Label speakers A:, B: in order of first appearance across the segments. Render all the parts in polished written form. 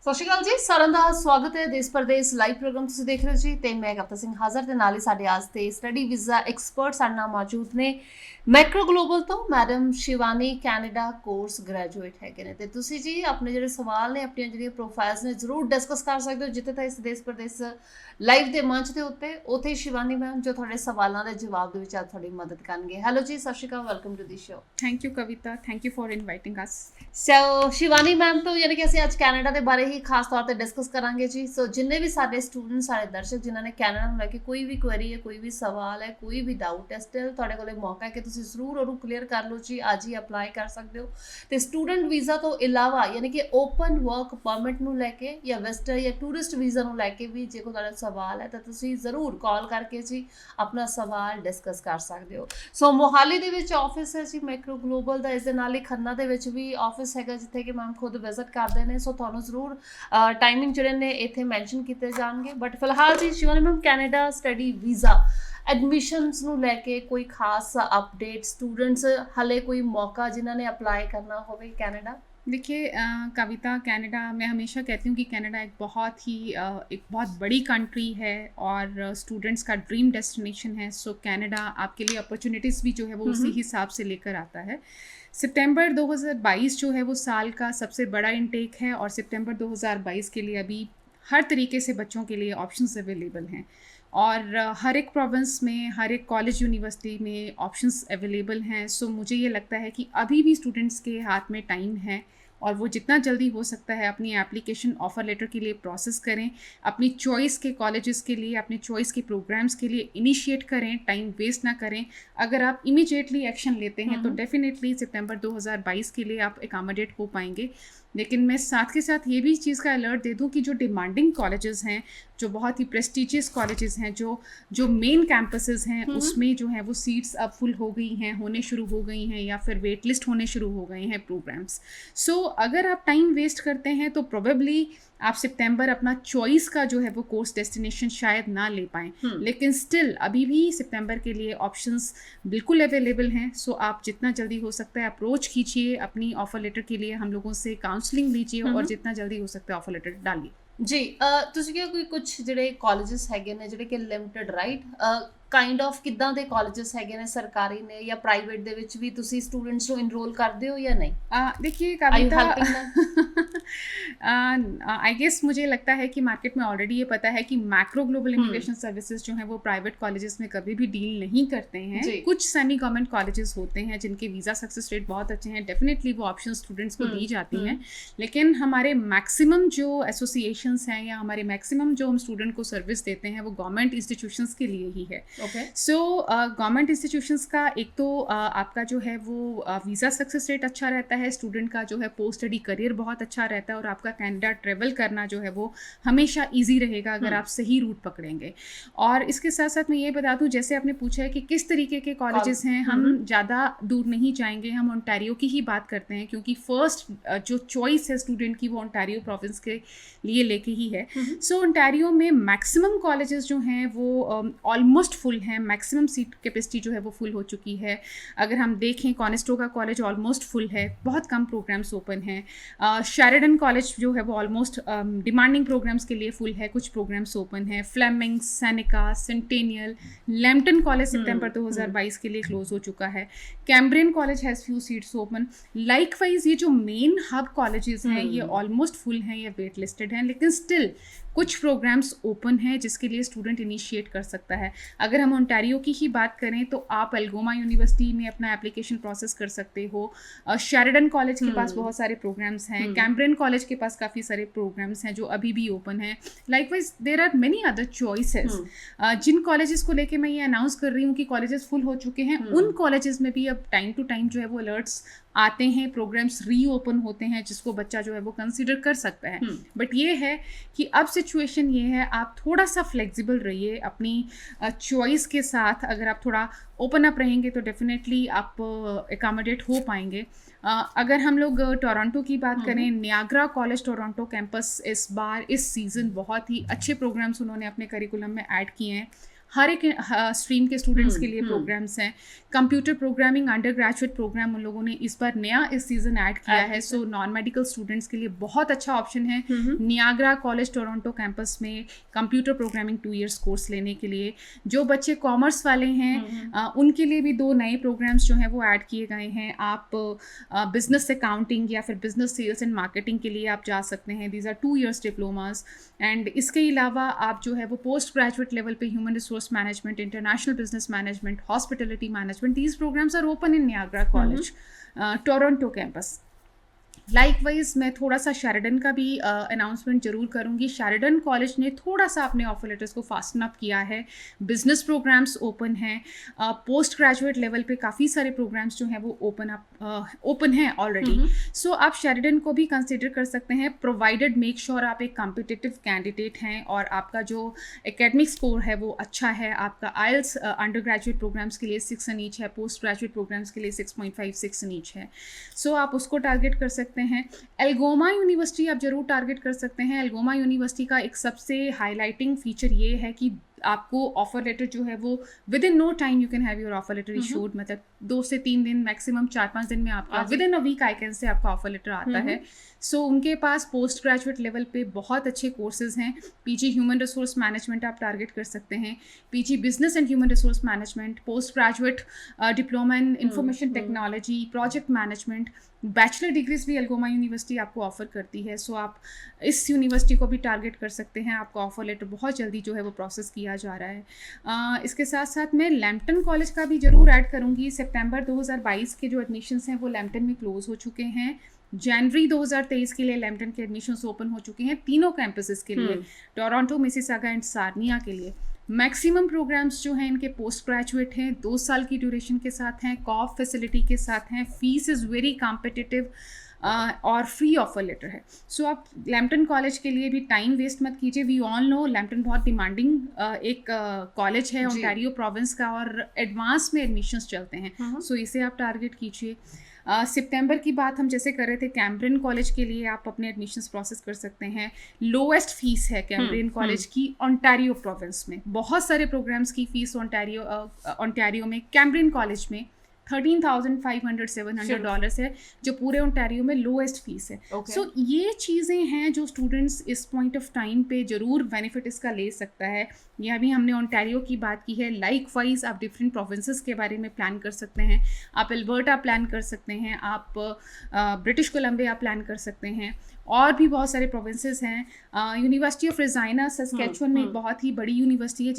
A: ਸਤਿ ਸ਼੍ਰੀ ਅਕਾਲ ਜੀ, ਸਾਰਿਆਂ ਦਾ ਸਵਾਗਤ ਹੈ ਦੇਸ਼ ਪ੍ਰਦੇਸ਼ ਲਾਈਵ ਪ੍ਰੋਗਰਾਮ ਤੁਸੀਂ ਦੇਖ ਰਹੇ ਹੋ ਜੀ ਤੇ ਮੈਂ ਕਪਤਾਨ ਸਿੰਘ ਹਾਜ਼ਰ ਦੇ ਨਾਲ ਹੀ ਸਾਡੇ ਅੱਜ ਤੇ ਸਟੱਡੀ ਵੀਜ਼ਾ ਐਕਸਪਰਟ ਸਾਡੇ ਨਾਲ ਮੌਜੂਦ ਨੇ ਮੈਕਰੋ ਗਲੋਬਲ ਤੋਂ madam Shivani Canada course graduate ਹੈਗੇ ਨੇ ਤੇ ਤੁਸੀਂ ਜੀ ਆਪਣੇ ਜਿਹੜੇ ਸਵਾਲ ਨੇ ਆਪਣੀਆਂ ਜਿਹੜੀਆਂ ਪ੍ਰੋਫਾਈਲਸ ਨੇ ਜ਼ਰੂਰ ਡਿਸਕਸ ਕਰ ਸਕਦੇ ਹੋ ਜਿੱਥੇ ਤਾਂ ਇਸ ਦੇਸ਼ ਪ੍ਰਦੇਸ਼ ਲਾਈਵ ਦੇ ਮੰਚ ਦੇ ਉੱਥੇ ਸ਼ਿਵਾਨੀ ਮੈਮ ਜੋ ਤੁਹਾਡੇ ਸਵਾਲਾਂ ਦੇ ਜਵਾਬ ਦੇ ਵਿੱਚ ਅੱਜ ਤੁਹਾਡੀ ਮਦਦ ਕਰਨਗੇ। ਹੈਲੋ ਜੀ, ਸਤਿ ਸ਼੍ਰੀ ਅਕਾਲ, welcome to the show.
B: Thank you Kavita, thank you for inviting us.
A: So Shivani ma'am ਤੋਂ ਯਾਨੀ ਕਿ ਅਸੀਂ ਅੱਜ ਕੈਨੇਡਾ ਦੇ ਬਾਰੇ ਹੀ ਖਾਸ ਤੌਰ ਤੇ ਡਿਸਕਸ ਕਰਾਂਗੇ ਜੀ। ਸੋ ਜਿੰਨੇ ਵੀ ਸਾਡੇ ਸਟੂਡੈਂਟ ਸਾਡੇ ਦਰਸ਼ਕ ਜਿਨ੍ਹਾਂ ਨੇ ਕੈਨੇਡਾ ਨੂੰ ਲੈ ਕੇ ਕੋਈ ਵੀ ਕੁਐਰੀ ਹੈ, ਕੋਈ ਵੀ ਸਵਾਲ ਹੈ, ਕੋਈ ਵੀ ਡਾਊਟ ਹੈ, ਸਟਿਲ ਤੁਹਾਡੇ ਕੋਲੇ ਮੌਕਾ ਹੈ ਕਿ ਤੁਸੀਂ ਜ਼ਰੂਰ ਉਹਨੂੰ ਕਲੀਅਰ ਕਰ ਲਓ ਜੀ। ਅੱਜ ਹੀ ਅਪਲਾਈ ਕਰ ਸਕਦੇ ਹੋ ਤੇ ਸਟੂਡੈਂਟ ਵੀਜ਼ਾ ਤੋਂ ਇਲਾਵਾ ਯਾਨੀ ਕਿ ਓਪਨ ਵਰਕ ਪਰਮਿਟ ਨੂੰ ਲੈ ਕੇ ਜਾਂ ਵਿਜ਼ਟਰ ਜਾਂ ਟੂਰਿਸਟ ਵੀਜ਼ਾ ਨੂੰ ਲੈ ਕੇ ਵੀ ਜੇ ਕੋਈ ਤੁਹਾਡਾ ਸਵਾਲ ਹੈ ਤਾਂ ਤੁਸੀਂ ਜ਼ਰੂਰ ਕਾਲ ਕਰਕੇ ਜੀ ਆਪਣਾ ਸਵਾਲ ਡਿਸਕਸ ਕਰ ਸਕਦੇ ਹੋ। ਸੋ ਮੋਹਾਲੀ ਦੇ ਵਿੱਚ ਆਫਿਸ ਹੈ ਜੀ ਮੈਕਰੋ ਗਲੋਬਲ ਦਾ, ਇਸ ਦੇ ਨਾਲ ਹੀ ਖੰਨਾ ਦੇ ਵਿੱਚ ਵੀ ਆਫਿਸ ਹੈਗਾ ਜਿੱਥੇ ਕਿ ਮੈਮ ਖੁਦ ਵਿਜ਼ਿਟ ਕਰਦੇ ਨੇ। ਸੋ ਤੁਹਾਨੂੰ ਜ਼ਰੂਰ ਟਾਈਮਿੰਗ ਜਿਹੜੇ ਨੇ ਇੱਥੇ ਮੈਂਸ਼ਨ ਕੀਤੇ ਜਾਣਗੇ। ਬਟ ਫਿਲਹਾਲ ਜੀ Shivani ma'am, Canada study visa admissions ਨੂੰ ਲੈ ਕੇ ਕੋਈ ਖਾਸ ਅਪਡੇਟ, ਸਟੂਡੈਂਟਸ ਹਲੇ ਕੋਈ ਮੌਕਾ ਜਿਨ੍ਹਾਂ ਨੇ ਅਪਲਾਈ ਕਰਨਾ ਹੋਵੇ ਕੈਨੇਡਾ?
B: देखिए कविता, कनाडा मैं हमेशा कहती हूँ कि कनाडा एक बहुत बड़ी कंट्री है और स्टूडेंट्स का ड्रीम डेस्टिनेशन है। सो कनाडा आपके लिए अपॉर्चुनिटीज़ भी जो है वो उसी हिसाब से लेकर आता है। सितंबर 2022 जो है वो साल का सबसे बड़ा इनटेक है और सितंबर 2022 के लिए अभी हर तरीके से बच्चों के लिए ऑप्शंस अवेलेबल हैं और हर एक प्रोविंस में, हर एक कॉलेज यूनिवर्सिटी में ऑप्शंस अवेलेबल हैं। सो मुझे ये लगता है कि अभी भी स्टूडेंट्स के हाथ में टाइम है और वो जितना जल्दी हो सकता है अपनी एप्लीकेशन ऑफ़र लेटर के लिए प्रोसेस करें, अपनी चॉइस के कॉलेजेस के लिए, अपनी चॉइस के प्रोग्राम्स के लिए इनिशिएट करें, टाइम वेस्ट ना करें। अगर आप इमीडिएटली एक्शन लेते हैं तो डेफिनेटली सितंबर 2022 के लिए आप एकोमोडेट हो पाएंगे। लेकिन मैं साथ के साथ ये भी चीज़ का अलर्ट दे दूँ कि जो डिमांडिंग कॉलेजेस हैं, जो बहुत ही प्रेस्टिजियस कॉलेजेस हैं, जो मेन कैंपसेस हैं उसमें जो है वो सीट्स अब फुल हो गई हैं, होने शुरू हो गई हैं या फिर वेट लिस्ट होने शुरू हो गए हैं प्रोग्राम्स। सो अगर आप टाइम वेस्ट करते हैं तो प्रोबेबली आप सितंबर अपना चॉइस का जो है वो कोर्स डेस्टिनेशन शायद ना ले पाएँ। लेकिन स्टिल अभी भी सितंबर के लिए ऑप्शंस बिल्कुल अवेलेबल हैं। सो आप जितना जल्दी हो सकता है अप्रोच कीजिए अपनी ऑफ़र लेटर के लिए, हम लोगों से काउंसलिंग लीजिए और जितना जल्दी हो सकता है ऑफ़र लेटर डालिए
A: ਜੀ। ਤੁਸੀਂ ਕਿਹਾ ਕੋਈ ਕੁਝ ਜਿਹੜੇ ਕਾਲजेस ਹੈਗੇ ਨੇ ਜਿਹੜੇ ਕਿ ਲਿਮਟਿਡ, ਰਾਈਟ? ਕਾਈਂਡ ਆਫ ਕਿੱਦਾਂ ਦੇ ਕਾਲजेस ਹੈਗੇ ਨੇ, ਸਰਕਾਰੀ ਨੇ ਜਾਂ ਪ੍ਰਾਈਵੇਟ ਦੇ ਵਿੱਚ ਵੀ ਤੁਸੀਂ ਸਟੂਡੈਂਟਸ ਨੂੰ ਇਨਰੋਲ ਕਰਦੇ ਹੋ ਜਾਂ नहीं?
B: देखिए कविता, आई गेस मुझे लगता है कि मार्केट में ऑलरेडी ये पता है कि मैक्रो ग्लोबल इमिग्रेशन सर्विसेज जो हैं वो प्राइवेट कॉलेजेस में कभी भी डील नहीं करते हैं। कुछ सेमी गवर्नमेंट कॉलेजेस होते हैं जिनके वीज़ा सक्सेस रेट बहुत अच्छे हैं, डेफिनेटली वो ऑप्शन स्टूडेंट्स को दी जाती हैं। लेकिन हमारे मैक्सिमम जो एसोसिएशंस हैं या हमारे मैक्सिमम जो हम स्टूडेंट को सर्विस देते हैं वो गवर्नमेंट इंस्टीट्यूशंस के लिए ही है। सो गवर्नमेंट इंस्टीट्यूशंस का एक तो आपका जो है वो वीज़ा सक्सेस रेट अच्छा रहता है, स्टूडेंट का जो है पोस्ट स्टडी करियर बहुत अच्छा रहता है और आपका कनाडा ट्रेवल करना जो है वो हमेशा ईजी रहेगा अगर आप सही रूट पकड़ेंगे। और इसके साथ साथ मैं ये बता दूं, जैसे आपने पूछा है कि किस तरीके के कॉलेजेस हैं, हम ज़्यादा दूर नहीं जाएंगे, हम ओंटारियो की ही बात करते हैं क्योंकि फर्स्ट जो चॉइस है स्टूडेंट की वो ओंटारियो प्रोविंस के लिए लेके ही है। सो ओंटारियो में मैक्सिमम कॉलेजेस जो हैं वो ऑलमोस्ट फुल हैं, मैक्सिमम सीट कैपेसिटी जो है वो फुल हो चुकी है। अगर हम देखें कॉनेस्टोगा कॉलेज ऑलमोस्ट फुल है, बहुत कम प्रोग्राम्स ओपन हैं। शेरिडन कॉलेज जो है वो ऑलमोस्ट डिमांडिंग प्रोग्राम्स के लिए फुल है, कुछ प्रोग्राम्स ओपन है। Fleming, Seneca, Centennial, Lambton college सितंबर 2022 के लिए क्लोज हो चुका है। Cambrian college has few seats open. Likewise ये जो मेन हब कॉलेजेस हैं ये ऑलमोस्ट फुल हैं या वेट लिस्टेड हैं, लेकिन स्टिल कुछ प्रोग्राम्स ओपन हैं जिसके लिए स्टूडेंट इनिशिएट कर सकता है। अगर हम ओंटारियो की ही बात करें तो आप एल्गोमा यूनिवर्सिटी में अपना एप्लीकेशन प्रोसेस कर सकते हो। शेरिडन कॉलेज के पास बहुत सारे प्रोग्राम्स हैं, कैम्ब्रियन कॉलेज के पास काफ़ी सारे प्रोग्राम्स हैं जो अभी भी ओपन हैं। Likewise there are many other choices. जिन कॉलेजेस को लेके मैं ये अनाउंस कर रही हूँ कि कॉलेजेस फुल हो चुके हैं, उन कॉलेजेस में भी अब टाइम टू टाइम जो है वो अलर्ट्स आते हैं, प्रोग्राम्स रीओपन होते हैं जिसको बच्चा जो है वो कंसिडर कर सकता है। बट ये है कि अब सिचुएशन ये है, आप थोड़ा सा फ्लेक्सिबल रहिए अपनी चॉइस के साथ। अगर आप थोड़ा ओपन अप रहेंगे तो डेफिनेटली आप एकोमोडेट हो पाएंगे। अगर हम लोग टोरंटो की बात करें, नियाग्रा कॉलेज टोरंटो कैंपस इस बार इस सीज़न बहुत ही अच्छे प्रोग्राम्स उन्होंने अपने करिकुलम में ऐड किए हैं। हर एक स्ट्रीम के स्टूडेंट्स के लिए प्रोग्राम्स हैं। Computer programming undergraduate program उन लोगों ने इस बार नया इस सीजन ऐड किया है, सो नॉन मेडिकल स्टूडेंट्स के लिए बहुत अच्छा ऑप्शन है नियाग्रा कॉलेज टोरंटो कैंपस में कंप्यूटर प्रोग्रामिंग 2 इयर्स कोर्स लेने के लिए। जो बच्चे कॉमर्स वाले हैं उनके लिए भी 2 नए प्रोग्राम्स जो हैं वो ऐड किए गए हैं। आप बिजनेस अकाउंटिंग या फिर बिजनेस सेल्स एंड मार्केटिंग के लिए आप जा सकते हैं, these are 2 years diplomas. And इसके अलावा आप जो है वो पोस्ट ग्रेजुएट लेवल पे human resource management, international business management, hospitality management, these programs are open in Niagara College, Toronto campus. Likewise मैं थोड़ा सा शेरिडन का भी अनाउंसमेंट जरूर करूँगी। शेरिडन कॉलेज ने थोड़ा सा अपने ऑफर लेटर्स को फास्टन अप किया है, बिजनेस प्रोग्राम्स ओपन हैं, पोस्ट ग्रेजुएट लेवल पे काफ़ी सारे प्रोग्राम्स जो हैं वो ओपन हैं ऑलरेडी। सो आप शेरिडन को भी कंसिडर कर सकते हैं, प्रोवाइडेड मेक श्योर आप एक कॉम्पिटिटिव कैंडिडेट हैं और आपका जो एकेडमिक स्कोर है वो अच्छा है। आपका आइल्स अंडर ग्रेजुएट प्रोग्राम्स के लिए 6 एन ईच है, पोस्ट ग्रेजुएट प्रोग्राम्स के लिए 6.56 एन ईच है। सो आप उसको टारगेट कर सकते हैं। एल्गोमा यूनिवर्सिटी आप जरूर टारगेट कर सकते हैं। एल्गोमा यूनिवर्सिटी का एक सबसे हाईलाइटिंग फीचर ये है कि आपको ऑफर लेटर जो है वो within no time you can have your offer letter issued, मतलब 2 से 3 दिन मैक्सिमम 4-5 दिन में आपका within a week I can say आपका ऑफर लेटर आता है। सो उनके पास पोस्ट ग्रेजुएट लेवल पे बहुत अच्छे कोर्सेज हैं। पीजी ह्यूमन रिसोर्स मैनेजमेंट आप टारगेट कर सकते हैं, PG business and human resource management, post graduate diploma in information technology, project management, bachelor degrees भी एल्गोमा यूनिवर्सिटी आपको ऑफर करती है। सो आप इस यूनिवर्सिटी को भी टारगेट कर सकते हैं। आपका ऑफर लेटर बहुत जल्दी जो है वो प्रोसेस किया जा रहा है। इसके साथ साथ मैं लैम्पटन कॉलेज का भी जरूर ऐड करूँगी। सितंबर 2022 के जो एडमिशन्स हैं वो लैम्पटन में क्लोज हो चुके हैं। जनवरी 2023 के लिए लैम्पटन के एडमिशन्स ओपन हो चुके हैं तीनों कैंपसेस के लिए, टोरंटो, मिसिसागा एंड सार्निया के लिए। मैक्सिमम प्रोग्राम्स जो हैं इनके पोस्ट ग्रेजुएट हैं, 2 साल की ड्यूरेशन के साथ हैं, कॉफ फैसिलिटी के साथ हैं, फीस इज़ वेरी कॉम्पिटिटिव और फ्री ऑफर लेटर है। सो आप लैम्पटन कॉलेज के लिए भी टाइम वेस्ट मत कीजिए। वी ऑल नो लैम्पटन बहुत डिमांडिंग एक कॉलेज है ओंटारियो प्रोविंस का और एडवांस में एडमिशन्स चलते हैं। सो इसे आप टारगेट कीजिए। सितंबर की बात हम जैसे कर रहे थे, कैम्ब्रियन कॉलेज के लिए आप अपने एडमिशन्स प्रोसेस कर सकते हैं। लोएस्ट फीस है कैम्ब्रियन कॉलेज की ओंटारियो प्रोविंस में। बहुत सारे प्रोग्राम्स की फीस ओंटारियो में कैम्ब्रियन कॉलेज में $13,500-700 है, जो पूरे ओंटारियो में लोएस्ट फीस है। सो ये चीज़ें हैं जो स्टूडेंट्स इस पॉइंट ऑफ टाइम पे ज़रूर बेनिफिट इसका ले सकता है। ये अभी हमने ओंटारियो की बात की है, लाइक वाइज आप डिफरेंट प्रोविंसेस के बारे में प्लान कर सकते हैं। आप एल्बर्टा प्लान कर सकते हैं, आप ब्रिटिश कोलंबिया प्लान कर सकते हैं, और भी बहुत सारे प्रोविंसेस हैं। यूनिवर्सिटी ऑफ रेजाइना सस्केचुअन में एक बहुत ही बड़ी यूनिवर्सिटी है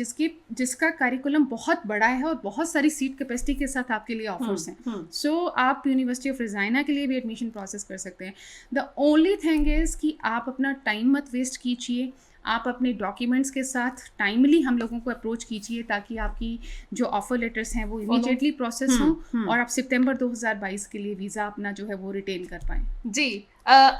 B: जिसका करिकुलम बहुत बड़ा है और बहुत सारी सीट कैपेसिटी के साथ आपके लिए ऑफर्स हैं। सो आप यूनिवर्सिटी ऑफ रेजाइना के लिए भी एडमिशन प्रोसेस कर सकते हैं। द ओनली थिंग इज़ कि आप अपना टाइम मत वेस्ट कीजिए, आप अपने डॉक्यूमेंट्स के साथ टाइमली हम लोगों को अप्रोच कीजिए ताकि आपकी जो ऑफर लेटर्स हैं वो इमीडिएटली प्रोसेस हों और आप सितंबर 2022 के लिए वीज़ा अपना जो है वो रिटेन कर पाएँ।
A: जी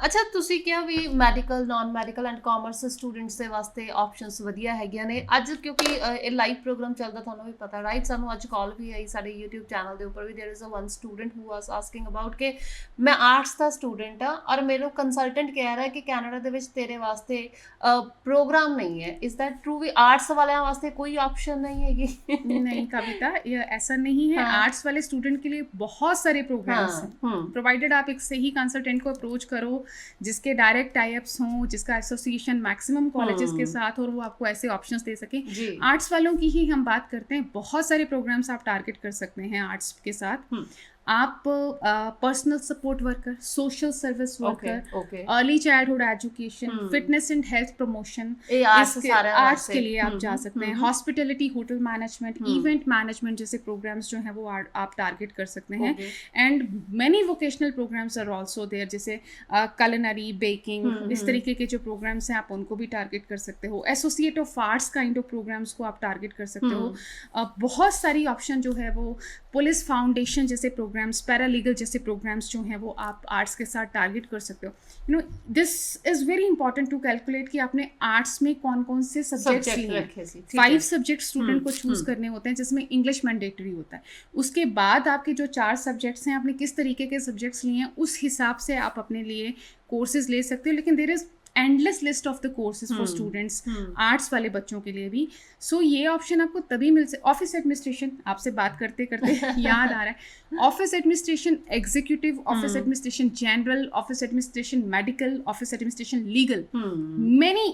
A: ਅੱਛਾ, ਤੁਸੀਂ ਕਿਹਾ ਵੀ medical, non medical and commerce students ਦੇ ਵਾਸਤੇ ਆਪਸ਼ਨਸ ਵਧੀਆ ਹੈਗੀਆਂ ਨੇ। ਅੱਜ ਕਿਉਂਕਿ ਇਹ ਲਾਈਵ ਪ੍ਰੋਗਰਾਮ ਚੱਲਦਾ, ਤੁਹਾਨੂੰ ਵੀ ਪਤਾ ਰਾਈਟ, ਸਾਨੂੰ ਅੱਜ ਕਾਲ ਵੀ ਆਈ ਸਾਡੇ YouTube ਚੈਨਲ ਦੇ ਉੱਪਰ ਵੀ, there is a one student who was asking about ਕਿ ਮੈਂ ਆਰਟਸ ਦਾ ਸਟੂਡੈਂਟ ਆ ਔਰ ਮੈਨੂੰ ਕੰਸਲਟੈਂਟ ਕਹਿ ਰਿਹਾ ਕਿ ਕੈਨੇਡਾ ਦੇ ਵਿੱਚ ਤੇਰੇ ਵਾਸਤੇ प्रोग्राम नहीं है। Is that true? भी आर्ट्स वाले वास्ते कोई ऑप्शन नहीं है?
B: नहीं कविता, ये ऐसा नहीं है। आर्ट्स वाले स्टूडेंट के लिए बहुत सारे प्रोग्राम्स हैं, प्रोवाइडेड आप एक सही कंसल्टेंट को अप्रोच करो जिसके डायरेक्ट टाइप्स हों, जिसका एसोसिएशन मैक्सिमम कॉलेजेस के साथ और वो आपको ऐसे ऑप्शंस दे सके। आर्ट्स वालों की ही हम बात करते हैं, बहुत सारे प्रोग्राम्स आप टारगेट कर सकते हैं आर्ट्स के साथ। आप personal support worker, social service worker, early childhood education, fitness and health promotion, arts के लिए आप जा सकते हैं। Hospitality, hotel management, event management जैसे प्रोग्राम्स जो हैं वो आप टारगेट कर सकते हैं। And many vocational programs are also there, जैसे culinary, बेकिंग, इस तरीके के जो प्रोग्राम्स हैं आप उनको भी टारगेट कर सकते हो। Associate of arts kind of programs को आप टारगेट कर सकते हो। बहुत सारी ऑप्शन जो है वो, पुलिस फाउंडेशन जैसे प्रोग्राम्स, पैरालीगल जैसे प्रोग्राम्स जो हैं वो आप आर्ट्स के साथ टारगेट कर सकते हो। You know, this is very important to calculate कि आपने आर्ट्स में कौन कौन से सब्जेक्ट्स लिए हैं। 5 सब्जेक्ट स्टूडेंट को चूज़ करने होते हैं, जिसमें इंग्लिश मैंडेटरी होता है। उसके बाद आपके जो 4 सब्जेक्ट्स हैं, आपने किस तरीके के सब्जेक्ट्स लिए हैं, उस हिसाब से आप अपने लिए कोर्सेज ले सकते हो। लेकिन there is endless list of the courses for students, arts वाले बच्चों के लिए भी. सो ये ऑप्शन आपको तभी मिल सकता. ऑफिस एडमिनिस्ट्रेशन, आपसे बात करते करते याद आ रहा है, office administration executive, office administration general, office administration medical, office administration legal, many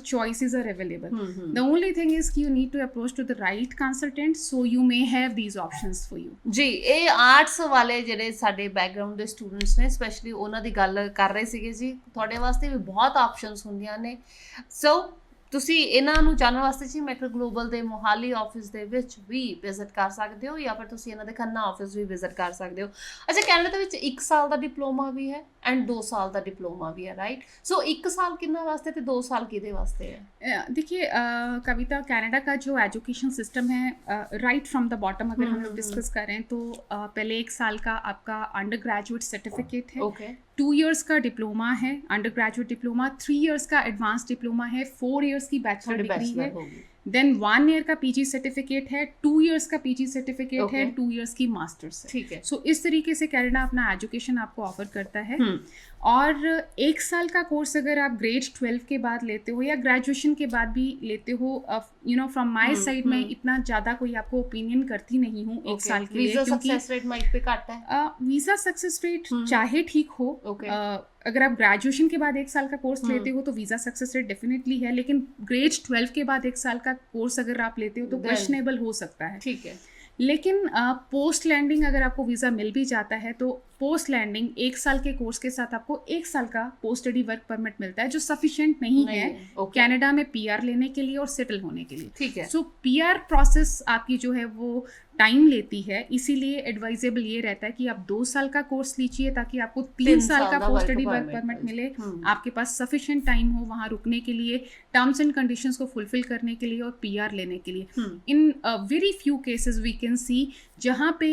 B: choices are available. The only thing is you need to approach to the right consultant, so you may have these options for you.
A: ਜੀ, ਇਹ arts ਵਾਲੇ ਜਿਹੜੇ ਸਾਡੇ background ਦੇ students ਨੇ specially ਉਹਨਾਂ ਦੀ ਗੱਲ ਕਰ ਰਹੇ ਸੀਗੇ ਜੀ. ਤੁਹਾਡੇ ਵਾਸਤੇ ਵੀ ਬਹੁਤ ਆਪਸ਼ਨਸ ਹੁੰਦੀਆਂ ਨੇ. ਸੋ ਤੁਸੀਂ ਇਹਨਾਂ ਨੂੰ ਜਾਣਨ ਵਾਸਤੇ ਜੀ ਮੈਕਰੋ ਗਲੋਬਲ ਦੇ ਮੋਹਾਲੀ ਆਫਿਸ ਦੇ ਵਿੱਚ ਵੀ ਵਿਜ਼ਿਟ ਕਰ ਸਕਦੇ ਹੋ, ਜਾਂ ਫਿਰ ਤੁਸੀਂ ਇਹਨਾਂ ਦੇ ਖੰਨਾ ਆਫਿਸ ਵੀ ਵਿਜ਼ਿਟ ਕਰ ਸਕਦੇ ਹੋ. ਅੱਛਾ, ਕੈਨੇਡਾ ਦੇ ਵਿੱਚ 1 ਸਾਲ ਦਾ ਡਿਪਲੋਮਾ ਵੀ ਹੈ ਐਂਡ 2 ਸਾਲ ਦਾ ਡਿਪਲੋਮਾ ਵੀ ਹੈ, ਰਾਈਟ? ਸੋ 1 ਸਾਲ ਕਿੰਨਾ ਵਾਸਤੇ ਤੇ 2 साल किहदे वास्ते है?
B: देखिए कविता, कनाडा का जो एजुकेशन सिस्टम है, राइट फ्रॉम द बॉटम अगर हम लोग डिस्कस करें तो पहले 1 साल का आपका अंडर ग्रेजुएट सर्टिफिकेट है,
A: ओके,
B: 2 इयर्स का डिप्लोमा है, अंडर ग्रेजुएट डिप्लोमा, 3 इयर्स का एडवांस डिप्लोमा है, 4 इयर्स की बैचलर डिग्री है, देन 1 ईयर का पीजी सर्टिफिकेट है, 2 इयर्स का पीजी सर्टिफिकेट है, 2 इयर्स की मास्टर्स है.
A: ठीक है.
B: सो इस तरीके से कनाडा अपना एजुकेशन आपको ऑफर करता है. और 1 साल का कोर्स अगर आप ग्रेड 12 के बाद लेते हो या ग्रेजुएशन के बाद भी लेते हो, फ्रॉम माय साइड मैं इतना ज़्यादा कोई आपको ओपिनियन करती नहीं हूँ 1 साल के लिए, क्योंकि
A: सक्सेस रेट माइट पे घट है.
B: वीज़ा सक्सेस रेट चाहे ठीक हो, अगर आप ग्रेजुएशन के बाद 1 साल का कोर्स लेते हो तो वीज़ा सक्सेस रेट डेफिनेटली है, लेकिन ग्रेड 12 के बाद 1 साल का कोर्स अगर आप लेते हो तो क्वेश्चनेबल हो सकता है.
A: ठीक है.
B: लेकिन पोस्ट लैंडिंग अगर आपको वीज़ा मिल भी जाता है तो पोस्ट लैंडिंग 1 साल के कोर्स के साथ आपको 1 साल का पोस्ट स्टडी वर्क परमिट मिलता है, जो सफिशिएंट नहीं है कनाडा में पीआर लेने के लिए और सेटल होने के लिए.
A: ठीक है.
B: सो पीआर प्रोसेस आपकी जो है वो टाइम लेती है, इसीलिए एडवाइजेबल ये रहता है कि आप 2 साल का कोर्स लीजिए ताकि आपको 3 साल का पोस्ट स्टडी वर्क परमिट मिले. आपके पास सफिशिएंट टाइम हो वहाँ रुकने के लिए, टर्म्स एंड कंडीशंस को फुलफिल करने के लिए और पीआर लेने के लिए. In very few cases we can see जहाँ पे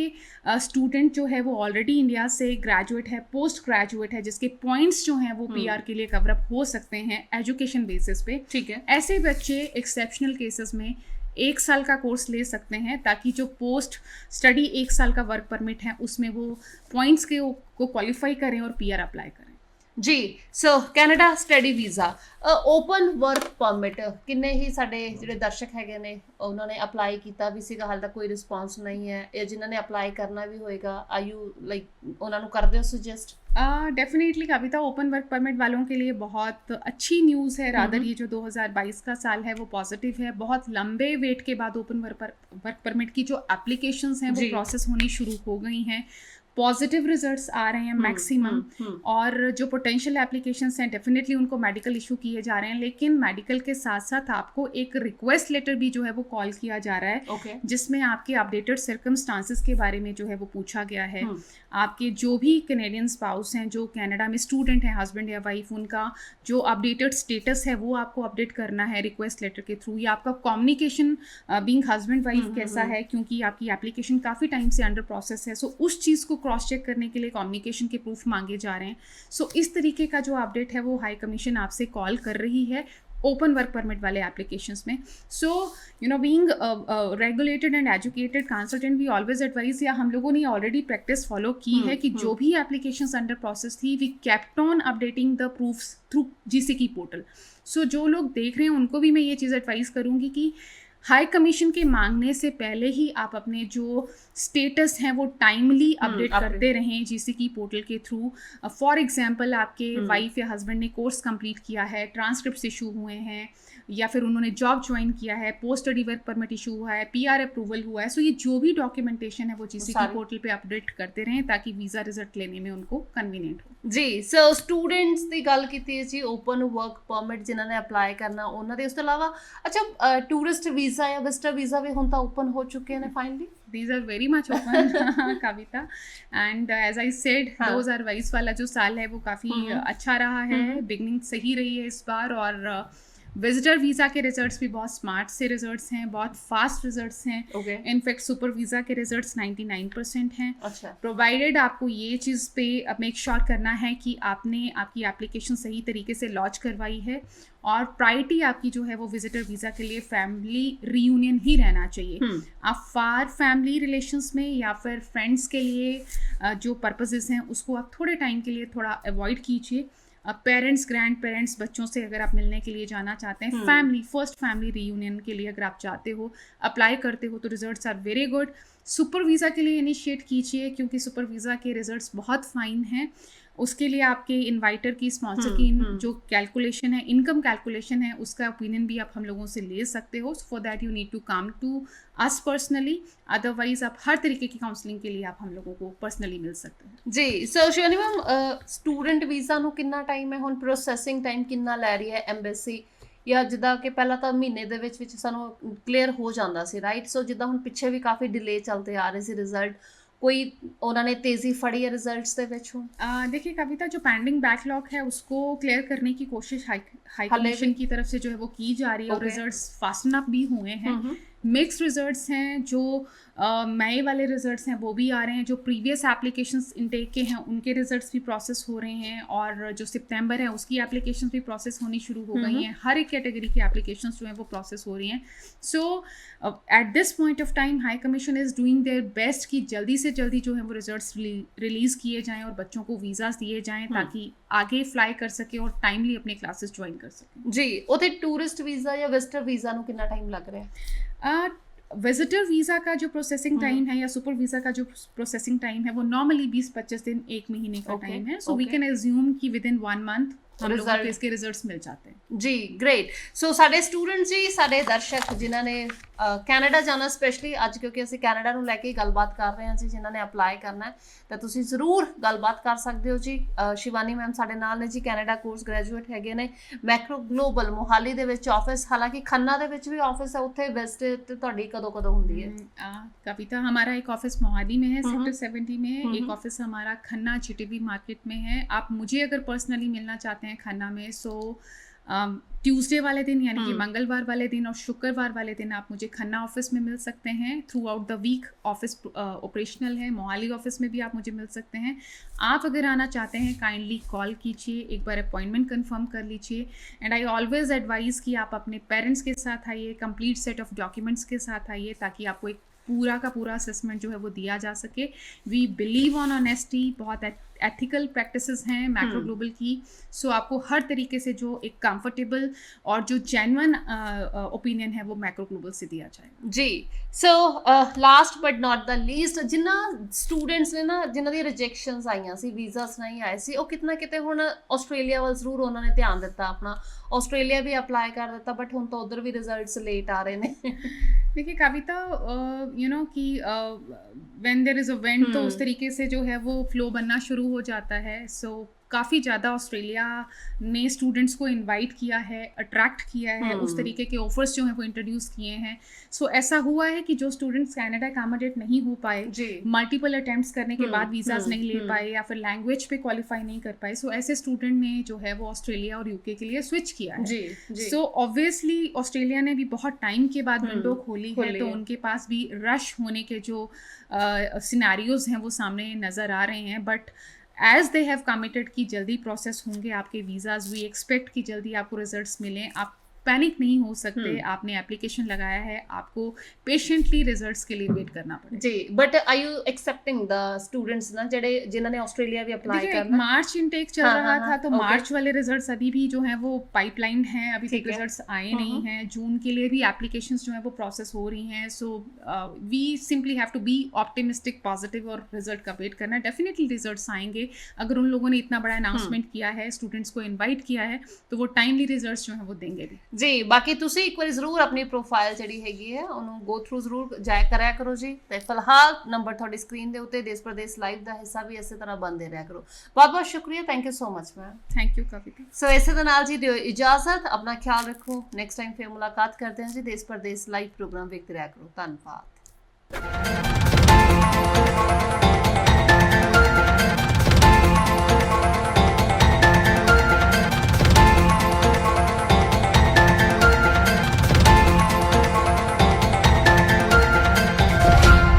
B: स्टूडेंट जो है वो ऑलरेडी इंडिया से ग्रेजुएट है, पोस्ट ग्रेजुएट है, जिसके पॉइंट्स जो हैं वो पीआर के लिए कवर अप हो सकते हैं एजुकेशन बेसिस पे. ठीक है. ऐसे बच्चे एक्सेप्शनल केसेस में 1 साल का कोर्स ले सकते हैं ताकि जो पोस्ट स्टडी 1 साल का वर्क परमिट है उसमें वो पॉइंट्स को क्वालिफाई करें और पीआर अप्लाई करें.
A: जी. So Canada study visa open work permit किन्ने ही साडे ਜਿਹੜੇ ਦਰਸ਼ਕ ਹੈਗੇ ਨੇ ਉਹਨਾਂ ਨੇ ਅਪਲਾਈ ਕੀਤਾ ਵੀ ਸੀਗਾ, ਹਾਲ ਤੱਕ ਕੋਈ ਰਿਸਪੌਂਸ ਨਹੀਂ ਹੈ, ਇਹ ਜਿਨ੍ਹਾਂ ਨੇ ਅਪਲਾਈ ਕਰਨਾ ਵੀ ਹੋਏਗਾ, ਆਰ ਯੂ ਲਾਈਕ ਉਹਨਾਂ ਨੂੰ ਕਰਦੇ ਹੋ ਸੁਜੈਸਟ?
B: डेफिनेटली कविता, ओपन वर्क परमिट वालों के लिए बहुत अच्छी न्यूज़ है. रादर ये जो 2022 का साल है वो पॉजिटिव है. बहुत लंबे वेट के बाद ओपन वर्क परमिट की जो एप्लीकेशंस हैं वो प्रोसेस होनी शुरू हो गई हैं. पॉजिटिव रिजल्ट्स आ रहे हैं मैक्सिमम, और जो पोटेंशियल एप्लीकेशंस हैं डेफिनेटली उनको मेडिकल इशू किए जा रहे हैं, लेकिन मेडिकल के साथ साथ आपको एक रिक्वेस्ट लेटर भी जो है वो कॉल किया जा रहा है, जिसमें आपके अपडेटेड सर्कमस्टांसेस के बारे में जो है वो पूछा गया है. आपके जो भी कैनेडियन स्पाउस हैं जो कनाडा में स्टूडेंट हैं, हस्बैंड या वाइफ, उनका जो अपडेटेड स्टेटस है वो आपको अपडेट करना है रिक्वेस्ट लेटर के थ्रू, या आपका कम्युनिकेशन बीइंग हस्बैंड वाइफ कैसा है, क्योंकि आपकी एप्लीकेशन काफ़ी टाइम से अंडर प्रोसेस है. सो उस चीज़ को क्रॉस चेक करने के लिए कम्युनिकेशन के प्रूफ मांगे जा रहे हैं. सो इस तरीके का जो अपडेट है वो हाई कमीशन आपसे कॉल कर रही है ओपन वर्क परमिट वाले एप्लीकेशंस में. So being regulated and educated consultant we always advise, या हम लोगों ने ऑलरेडी प्रैक्टिस फॉलो की है कि जो भी एप्लीकेशंस अंडर प्रोसेस थी we kept on updating the proofs through GCKey portal. सो जो लोग देख रहे हैं उनको भी मैं ये चीज़ एडवाइस करूँगी कि हाई कमीशन के मांगने से पहले ही आप अपने जो स्टेटस हैं वो टाइमली अपडेट करते रहें जीसीकी पोर्टल के थ्रू. फॉर एग्जांपल आपके वाइफ या हस्बैंड ने कोर्स कंप्लीट किया है, ट्रांसक्रिप्ट्स इशू हुए हैं, या फिर उन्होंने जॉब ज्वाइन किया है, post study work permit issue हुआ है, पीआर अप्रूवल हुआ है. सो ये जो भी डॉक्यूमेंटेशन है वो जीसीकी पोर्टल पे अपडेट करते रहें ताकि वीज़ा रिजल्ट लेने में उनको कन्वीनियंट हो.
A: जी. सो स्टूडेंट्स की गल की जी ओपन वर्क परमिट जिन्होंने अप्लाई करना उन्होंने, उस तो अलावा अच्छा टूरिस्ट वीज़ा या विजिटर वीज़ा भी हुण तां ओपन हो चुके हैं finally?
B: These are very much open Kavita, and as I said 2022 वाला जो साल है वो काफ़ी अच्छा रहा है. बिगनिंग सही रही है इस बार, और विजिटर वीज़ा के रिजल्ट्स भी बहुत स्मार्ट से रिजल्ट्स हैं, बहुत फास्ट रिजल्ट्स हैं. इनफैक्ट सुपर वीज़ा के रिजल्ट्स 99% हैं. अच्छा. प्रोवाइडेड आपको ये चीज़ पे मेक श्योर करना है कि आपने आपकी एप्लीकेशन सही तरीके से लॉन्च करवाई है, और प्रायोरिटी आपकी जो है वो विजिटर वीज़ा के लिए फैमिली रीयूनियन ही रहना चाहिए. आप फार फैमिली रिलेशंस में या फिर फ्रेंड्स के लिए जो पर्पसेस हैं उसको आप थोड़े टाइम के लिए थोड़ा अवॉइड कीजिए. पेरेंट्स ग्रैंड पेरेंट्स बच्चों से अगर आप मिलने के लिए जाना चाहते हैं, फैमिली फर्स्ट फैमिली रीयूनियन के लिए अगर आप चाहते हो, अप्लाई करते हो, तो results are very good. Super visa के लिए इनिशिएट कीजिए, क्योंकि सुपर वीज़ा के रिजल्ट्स बहुत फाइन हैं। उसके लिए आपके इन्वाइटर की, स्पॉन्सर की जो कैलकुलेशन है, इनकम कैलकुलेशन है, उसका ओपिनियन भी आप हम लोगों से ले सकते हो। For that you need to come to us personally, otherwise आप हर तरीके की काउंसलिंग के लिए आप हम लोगों को पर्सनली मिल सकते हैं
A: जी। सो शिवानी मैम, स्टूडेंट ਵੀਜ਼ਾ ਨੂੰ ਕਿੰਨਾ ਟਾਈਮ ਹੈ ਹੁਣ, ਪ੍ਰੋਸੈਸਿੰਗ ਟਾਈਮ ਕਿੰਨਾ ਲੈ ਰਹੀ ਹੈ ਐਮਬੈਸੀ, ਜਾਂ ਜਿੱਦਾਂ ਕਿ ਪਹਿਲਾਂ ਤਾਂ ਮਹੀਨੇ ਦੇ ਵਿੱਚ ਸਾਨੂੰ ਕਲੀਅਰ ਹੋ ਜਾਂਦਾ ਸੀ, ਰਾਈਟ? ਸੋ ਜਿੱਦਾਂ ਹੁਣ ਪਿੱਛੇ ਵੀ ਕਾਫੀ ਡਿਲੇ ਚੱਲਦੇ ਆ ਰਹੇ ਸੀ ਰਿਜ਼ਲਟ, कोई उन्होंने तेजी फड़ी है रिजल्ट्स दे विच?
B: देखिए कविता, जो पेंडिंग बैकलॉग है उसको क्लियर करने की कोशिश हाई कमीशन की तरफ से जो है वो की जा रही है, और रिजल्ट्स फास्ट अप भी हुए हैं। मिक्स्ड रिजल्ट्स हैं, जो नए वाले रिजल्ट्स हैं वो भी आ रहे हैं, जो प्रीवियस एप्लीकेशंस इनटेक के हैं उनके रिजल्ट्स भी प्रोसेस हो रहे हैं, और जो सितंबर है उसकी एप्लीकेशंस भी प्रोसेस होनी शुरू हो गई हैं। हर एक कैटेगरी की एप्लीकेशंस जो हैं वो प्रोसेस हो रही हैं। So at this point of time high commission is doing their best कि जल्दी से जल्दी जो है वो रिजल्ट्स रिलीज़ किए जाएँ और बच्चों को वीज़ास दिए जाएँ, ताकि आगे फ्लाई कर सके और टाइमली अपने क्लासेस ज्वाइन कर सकें।
A: जी। उते टूरिस्ट वीज़ा या विजिटर वीज़ा ਨੂੰ कितना टाइम लग रहा है?
B: विजिटर वीज़ा का जो प्रोसेसिंग टाइम है या सुपर वीज़ा का जो प्रोसेसिंग टाइम है वो नॉर्मली 20-25 दिन, 1 महीने का टाइम है। सो वी कैन एज्यूम कि विद इन 1 मंथ हम लोगों को इसके रिजल्ट्स मिल जाते हैं।
A: जी, ग्रेट। सो साडे स्टूडेंट जी, साडे दर्शक जिन्हां ने कैनेडा जाना, स्पैशली अज क्योंकि ਅਸੀਂ ਕੈਨੇਡਾ ਨੂੰ ਲੈ ਕੇ ਗੱਲਬਾਤ ਕਰ ਰਹੇ ਹਾਂ ਜੀ, ਜਿਨ੍ਹਾਂ ਨੇ ਅਪਲਾਈ ਕਰਨਾ ਹੈ ਤਾਂ ਤੁਸੀਂ ਜ਼ਰੂਰ ਗੱਲਬਾਤ ਕਰ ਸਕਦੇ ਹੋ ਜੀ। ਸ਼ਿਵਾਨੀ ਮੈਮ ਸਾਡੇ ਨਾਲ ਨੇ ਜੀ, ਕੈਨੇਡਾ ਕੋਰਸ ਗ੍ਰੈਜੂਏਟ ਹੈਗੇ ਨੇ, ਮੈਕਰੋ ਗਲੋਬਲ ਮੋਹਾਲੀ ਦੇ ਵਿੱਚ ਆਫਿਸ, ਹਾਲਾਂकि ਖੰਨਾ ਦੇ ਵਿੱਚ ਵੀ ਆਫਿਸ ਹੈ, ਉੱਥੇ ਵਿਜ਼ਿਟ ਤੇ ਤੁਹਾਡੀ ਕਦੋਂ ਹੁੰਦੀ ਹੈ?
B: कविता, हमारा एक ऑफिस मोहाली में है, सेक्टर 70 में है, एक ऑफिस हमारा खन्ना GTV मार्केट में है। आप मुझे अगर पर्सनली मिलना चाहते हैं खन्ना में, सो ट्यूसडे वाले दिन यानी कि मंगलवार वाले दिन और शुक्रवार वाले दिन आप मुझे खन्ना ऑफिस में मिल सकते हैं। Throughout the week office operational है। मोहाली ऑफिस में भी आप मुझे मिल सकते हैं। आप अगर आना चाहते हैं काइंडली कॉल कीजिए, एक बार अपॉइंटमेंट कंफर्म कर लीजिए। एंड आई ऑलवेज एडवाइज़ कि आप अपने पेरेंट्स के साथ आइए, कंप्लीट सेट ऑफ डॉक्यूमेंट्स के साथ आइए, ताकि आपको एक पूरा का पूरा असेसमेंट जो है वो दिया जा सके। वी बिलीव ऑन ऑनेस्टी, बहुत एथिकल प्रैक्टिसेस हैं मैक्रो ग्लोबल की। सो आपको हर तरीके से जो एक कंफर्टेबल और जो जेन्युइन ओपिनियन है वो मैक्रो ग्लोबल से दिया जाएगा
A: जी। So last but not the least, जिन्ना स्टूडेंट्स ने ना, जिन्हां दी रिजेक्शंस आईयां सी, वीज़ास नहीं आए सी, ਉਹ ਕਿਤਨਾ ਕਿਤੇ ਹੁਣ ਆਸਟ੍ਰੇਲੀਆ ਵੱਲ ਜ਼ਰੂਰ ਉਹਨਾਂ ਨੇ ਧਿਆਨ ਦਿੱਤਾ ਆਪਣਾ, ਆਸਟ੍ਰੇਲੀਆ ਵੀ ਅਪਲਾਈ ਕਰ ਦਿੱਤਾ, ਬਟ ਹੁਣ ਤਾਂ ਉਧਰ ਵੀ ਰਿਜ਼ਲਟਸ ਲੇਟ ਆ ਰਹੇ ਨੇ।
B: देखिए कविता, यू नो कि when there is a vent तो उस तरीके से जो है वो फ्लो बनना शुरू हो जाता है। सो काफ़ी ज़्यादा ऑस्ट्रेलिया ने स्टूडेंट्स को इनवाइट किया है, अट्रैक्ट किया है, उस तरीके के ऑफर्स जो हैं वो इंट्रोड्यूस किए हैं। सो ऐसा हुआ है कि जो स्टूडेंट्स कनाडा अकोमोडेट नहीं हो पाए, मल्टीपल अटेम्प्ट्स करने के बाद वीज़ाज नहीं ले पाए या फिर लैंग्वेज पे क्वालिफाई नहीं कर पाए, सो ऐसे स्टूडेंट ने जो है वो ऑस्ट्रेलिया और यूके के लिए स्विच किया है। सो ऑब्वियसली ऑस्ट्रेलिया ने भी बहुत टाइम के बाद विंडो खोली है, तो उनके पास भी रश होने के जो सिनेरियोज हैं वो सामने नज़र आ रहे हैं। But as they have committed कि जल्दी प्रोसेस होंगे आपके वीज़ाज, वी एक्सपेक्ट कि जल्दी आपको रिजल्ट्स मिलें। आप पैनिक नहीं हो सकते। आपने एप्लीकेशन लगाया है, आपको पेशेंटली रिजल्ट्स के लिए वेट करना पड़ेगा
A: जी। But are you accepting the students ना जेडे जिन्होंने ऑस्ट्रेलिया भी अप्लाई करना?
B: मार्च इनटेक चल रहा था, तो मार्च वाले रिजल्ट्स अभी भी जो है वो पाइपलाइन हैं, अभी तक रिजल्ट्स आए नहीं हैं। जून के लिए भी एप्लीकेशंस जो है वो प्रोसेस हो रही हैं। So we simply have to be optimistic, positive और रिजल्ट का वेट करना है। डेफिनेटली रिजल्ट्स आएंगे। अगर उन लोगों ने इतना बड़ा अनाउंसमेंट किया है, स्टूडेंट्स को इन्वाइट किया है, तो वो टाइमली रिजल्ट्स जो है वो देंगे भी
A: जी। बाकी ਤੁਸੀਂ ਇੱਕ ਵਾਰੀ ਜ਼ਰੂਰ ਆਪਣੀ ਪ੍ਰੋਫਾਈਲ ਜਿਹੜੀ ਹੈਗੀ ਹੈ ਉਹਨੂੰ ਗੋ ਥਰੂ ਜ਼ਰੂਰ ਜਾਇਆ ਕਰਿਆ ਕਰੋ ਜੀ। ਤੇ ਫਿਲਹਾਲ ਨੰਬਰ ਤੁਹਾਡੀ ਸਕਰੀਨ ਦੇ ਉੱਤੇ, ਦੇਸ਼ ਪ੍ਰਦੇਸ਼ ਲਾਈਵ ਦਾ ਹਿੱਸਾ ਵੀ ਇਸੇ ਤਰ੍ਹਾਂ ਬਣਦੇ ਰਿਹਾ ਕਰੋ। ਬਹੁਤ ਬਹੁਤ ਸ਼ੁਕਰੀਆ, thank you so much ma'am.
B: Thank you Kavita.
A: So ਇਸੇ ਦੇ ਨਾਲ ਜੀ ਦਿਓ ਇਜਾਜ਼ਤ, ਆਪਣਾ ਖਿਆਲ ਰੱਖੋ। ਨੈਕਸਟ ਟਾਈਮ ਫਿਰ ਮੁਲਾਕਾਤ ਕਰਦੇ ਹਾਂ ਜੀ। ਦੇਸ਼ ਪ੍ਰਦੇਸ਼ ਲਾਈਵ ਪ੍ਰੋਗਰਾਮ ਵੇਖਦੇ ਰਿਹਾ ਕਰੋ। ਧੰਨਵਾਦ।